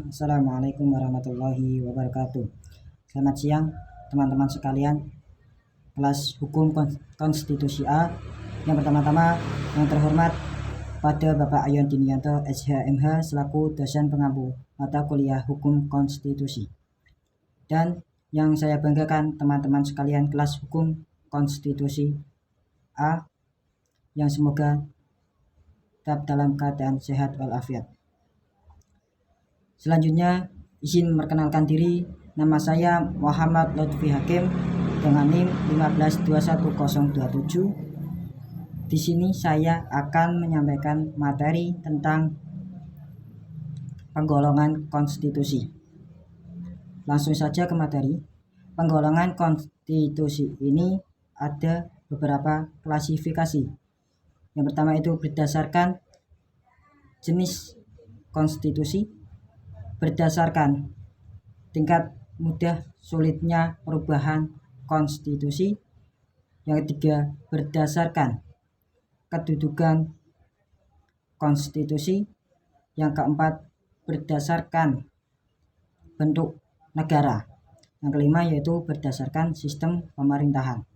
Assalamualaikum warahmatullahi wabarakatuh. Selamat siang teman-teman sekalian, kelas hukum konstitusi A. Yang pertama-tama yang terhormat pada Bapak Ayon Dinianto SHMH selaku dosen pengampu mata kuliah hukum konstitusi. Dan yang saya banggakan teman-teman sekalian kelas hukum konstitusi A yang semoga tetap dalam keadaan sehat walafiat. Selanjutnya, izin memperkenalkan diri. Nama saya Muhammad Lutfi Hakim dengan NIM 1521027. Di sini saya akan menyampaikan materi tentang penggolongan konstitusi. Langsung saja ke materi. Penggolongan konstitusi ini ada beberapa klasifikasi. Yang pertama itu berdasarkan jenis konstitusi, berdasarkan tingkat mudah sulitnya perubahan konstitusi. Yang ketiga, berdasarkan kedudukan konstitusi. Yang keempat, berdasarkan bentuk negara. Yang kelima yaitu berdasarkan sistem pemerintahan.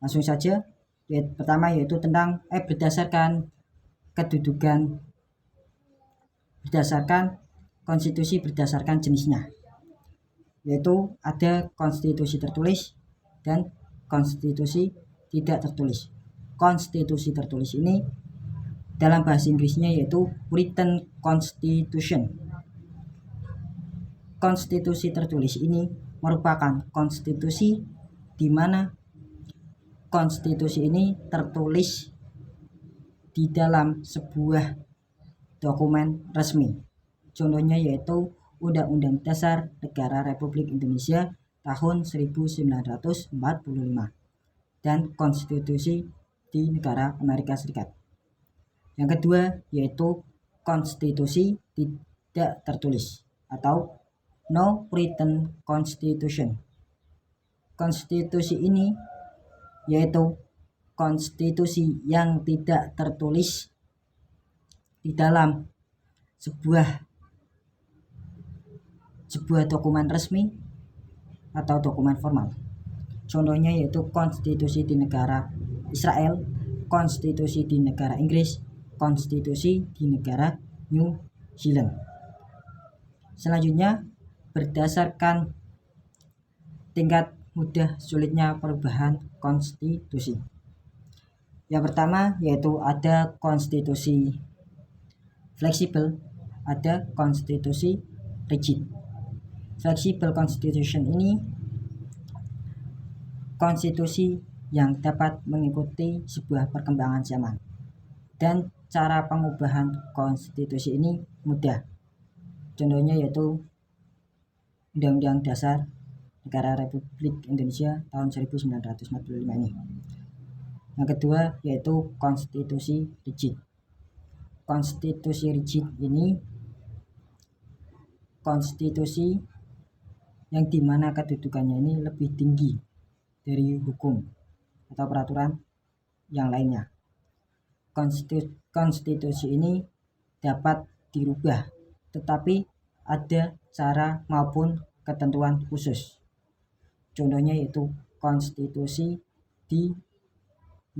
Langsung saja, pertama yaitu tentang berdasarkan kedudukan, berdasarkan konstitusi berdasarkan jenisnya, yaitu ada konstitusi tertulis dan konstitusi tidak tertulis. Konstitusi tertulis ini dalam bahasa Inggrisnya yaitu written constitution. Konstitusi tertulis ini merupakan konstitusi di mana konstitusi ini tertulis di dalam sebuah dokumen resmi. Contohnya yaitu Undang-Undang Dasar Negara Republik Indonesia tahun 1945 dan konstitusi di negara Amerika Serikat. Yang kedua yaitu konstitusi tidak tertulis atau no written constitution. Konstitusi ini yaitu konstitusi yang tidak tertulis di dalam sebuah dokumen resmi atau dokumen formal. Contohnya yaitu konstitusi di negara Israel, konstitusi di negara Inggris, konstitusi di negara New Zealand. Selanjutnya, berdasarkan tingkat mudah sulitnya perubahan konstitusi. Yang pertama yaitu ada konstitusi fleksibel, ada konstitusi rigid. Flexible constitution ini konstitusi yang dapat mengikuti sebuah perkembangan zaman, dan cara pengubahan konstitusi ini mudah. Contohnya yaitu Undang-Undang Dasar Negara Republik Indonesia tahun 1945 ini. Yang kedua yaitu konstitusi rigid. Konstitusi rigid ini konstitusi yang dimana kedudukannya ini lebih tinggi dari hukum atau peraturan yang lainnya. Konstitusi ini dapat dirubah, tetapi ada cara maupun ketentuan khusus. Contohnya yaitu konstitusi di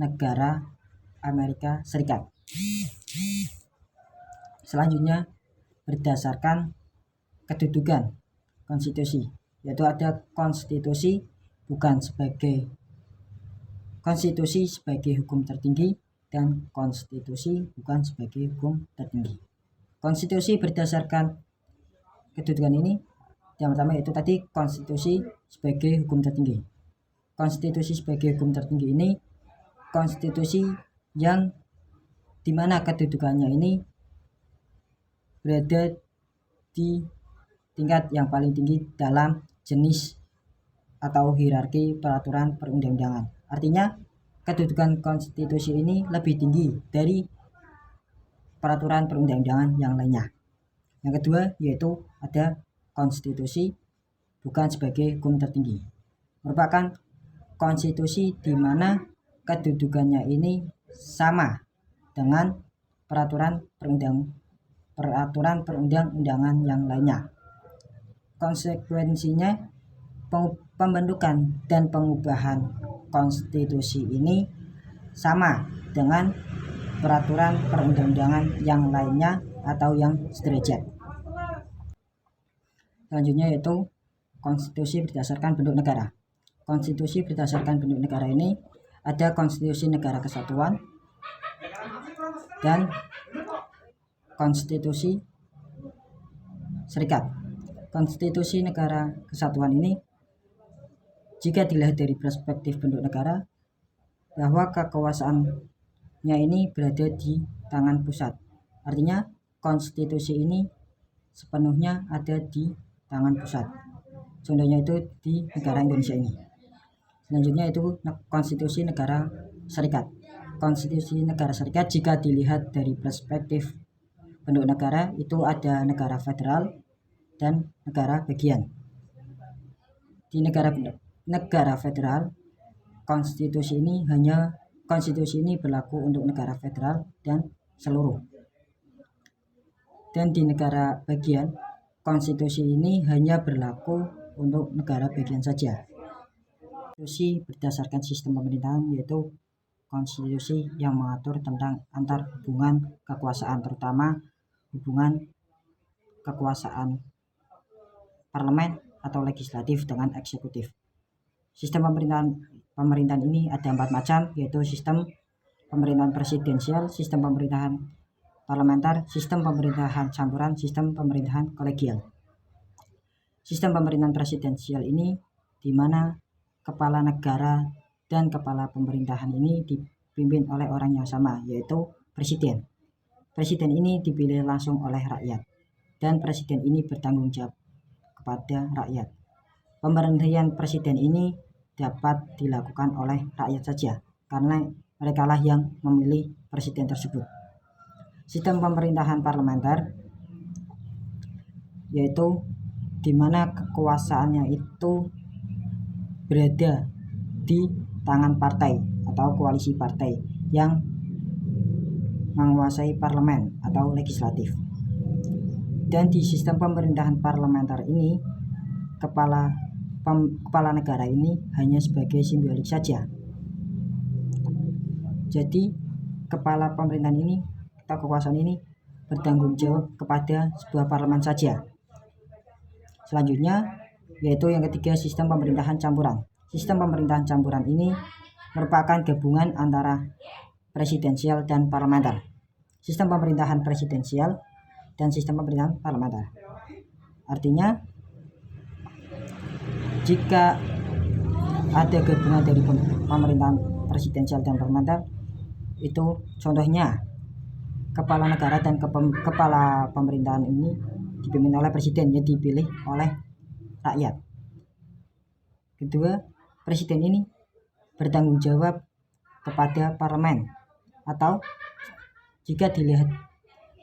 negara Amerika Serikat. Selanjutnya, berdasarkan kedudukan konstitusi, yaitu ada konstitusi sebagai hukum tertinggi dan konstitusi bukan sebagai hukum tertinggi. Konstitusi berdasarkan kedudukan ini yang pertama yaitu tadi konstitusi sebagai hukum tertinggi. Konstitusi sebagai hukum tertinggi ini konstitusi yang dimana kedudukannya ini berada di tingkat yang paling tinggi dalam jenis atau hierarki peraturan perundang-undangan. Artinya kedudukan konstitusi ini lebih tinggi dari peraturan perundang-undangan yang lainnya. Yang kedua yaitu ada konstitusi bukan sebagai hukum tertinggi. Merupakan konstitusi di mana kedudukannya ini sama dengan peraturan peraturan perundang-undangan yang lainnya. Konsekuensinya, pembentukan dan pengubahan konstitusi ini sama dengan peraturan perundang-undangan yang lainnya atau yang sederajat. Selanjutnya yaitu konstitusi berdasarkan bentuk negara. Konstitusi berdasarkan bentuk negara ini ada konstitusi negara kesatuan dan konstitusi serikat. Konstitusi negara kesatuan ini jika dilihat dari perspektif bentuk negara, bahwa kekuasaannya ini berada di tangan pusat. Artinya konstitusi ini sepenuhnya ada di tangan pusat. Contohnya itu di negara Indonesia ini. Selanjutnya itu konstitusi negara serikat. Konstitusi negara serikat jika dilihat dari perspektif bentuk negara itu ada negara federal dan negara bagian. Di negara federal, konstitusi ini berlaku untuk negara federal dan seluruh. Dan di negara bagian, konstitusi ini hanya berlaku untuk negara bagian saja. Konstitusi berdasarkan sistem pemerintahan yaitu konstitusi yang mengatur tentang antar hubungan kekuasaan, terutama hubungan kekuasaan parlemen atau legislatif dengan eksekutif. Sistem pemerintahan ini ada 4 macam, yaitu sistem pemerintahan presidensial, sistem pemerintahan parlementer, sistem pemerintahan campuran, sistem pemerintahan kolegial. Sistem pemerintahan presidensial ini di mana kepala negara dan kepala pemerintahan ini dipimpin oleh orang yang sama, yaitu presiden. Presiden ini dipilih langsung oleh rakyat dan presiden ini bertanggung jawab kepada rakyat. Pemberhentian presiden ini dapat dilakukan oleh rakyat saja karena mereka lah yang memilih presiden tersebut. Sistem pemerintahan parlementer yaitu di mana kekuasaannya itu berada di tangan partai atau koalisi partai yang menguasai parlemen atau legislatif. Dan di sistem pemerintahan parlementer ini kepala negara ini hanya sebagai simbolik saja. Jadi kepala pemerintahan ini atau kekuasaan ini bertanggung jawab kepada sebuah parlemen saja. Selanjutnya yaitu yang ketiga, sistem pemerintahan campuran. Sistem pemerintahan campuran ini merupakan gabungan antara presidensial dan parlementer. Sistem pemerintahan presidensial dan sistem pemerintahan parlementer. Artinya jika ada gabungan dari pemerintahan presidensial dan parlementer, itu contohnya kepala negara dan kepala pemerintahan ini dipimpin oleh presiden yang dipilih oleh rakyat. Kedua, presiden ini bertanggung jawab kepada parlemen, atau jika dilihat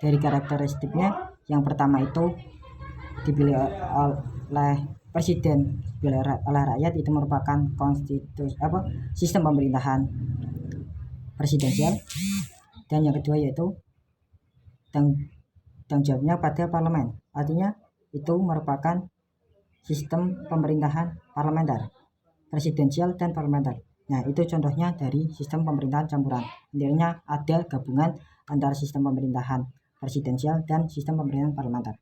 dari karakteristiknya, yang pertama itu dipilih oleh presiden, dipilih oleh rakyat, itu merupakan sistem pemerintahan presidensial. Dan yang kedua yaitu tanggung jawabnya pada parlemen, artinya itu merupakan sistem pemerintahan parlementer, presidensial dan parlementer. Nah, itu contohnya dari sistem pemerintahan campuran. Intinya ada gabungan antara sistem pemerintahan presidensial dan sistem pemerintahan parlementer.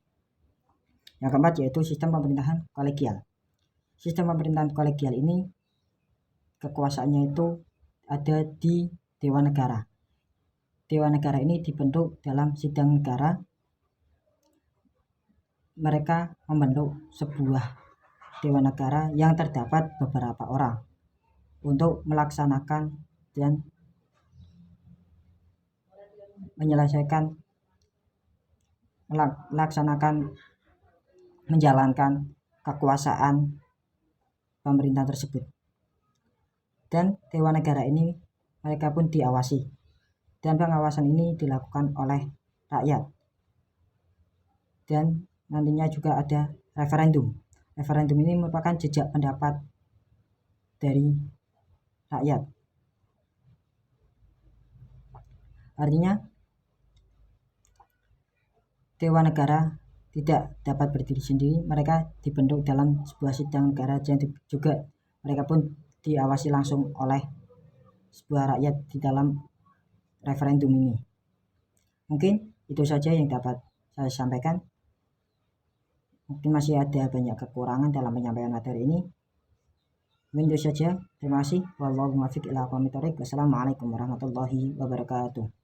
Yang keempat yaitu sistem pemerintahan kolegial. Sistem pemerintahan kolegial ini kekuasaannya itu ada di Dewan Negara. Dewan Negara ini dibentuk dalam sidang negara. Mereka membentuk sebuah Dewan Negara yang terdapat beberapa orang untuk melaksanakan dan menjalankan kekuasaan pemerintah tersebut. Dan Dewan Negara ini mereka pun diawasi, dan pengawasan ini dilakukan oleh rakyat. Dan nantinya juga ada referendum. Referendum ini merupakan jejak pendapat dari rakyat. Artinya dewan negara tidak dapat berdiri sendiri, mereka dibentuk dalam sebuah sidang negara yang juga mereka pun diawasi langsung oleh sebuah rakyat di dalam referendum ini. Mungkin itu saja yang dapat saya sampaikan. Mungkin masih ada banyak kekurangan dalam penyampaian materi ini. Mungkin itu saja. Terima kasih. Wallahu muwaffiq ila aqwamit thoriq. Wassalamualaikum warahmatullahi wabarakatuh.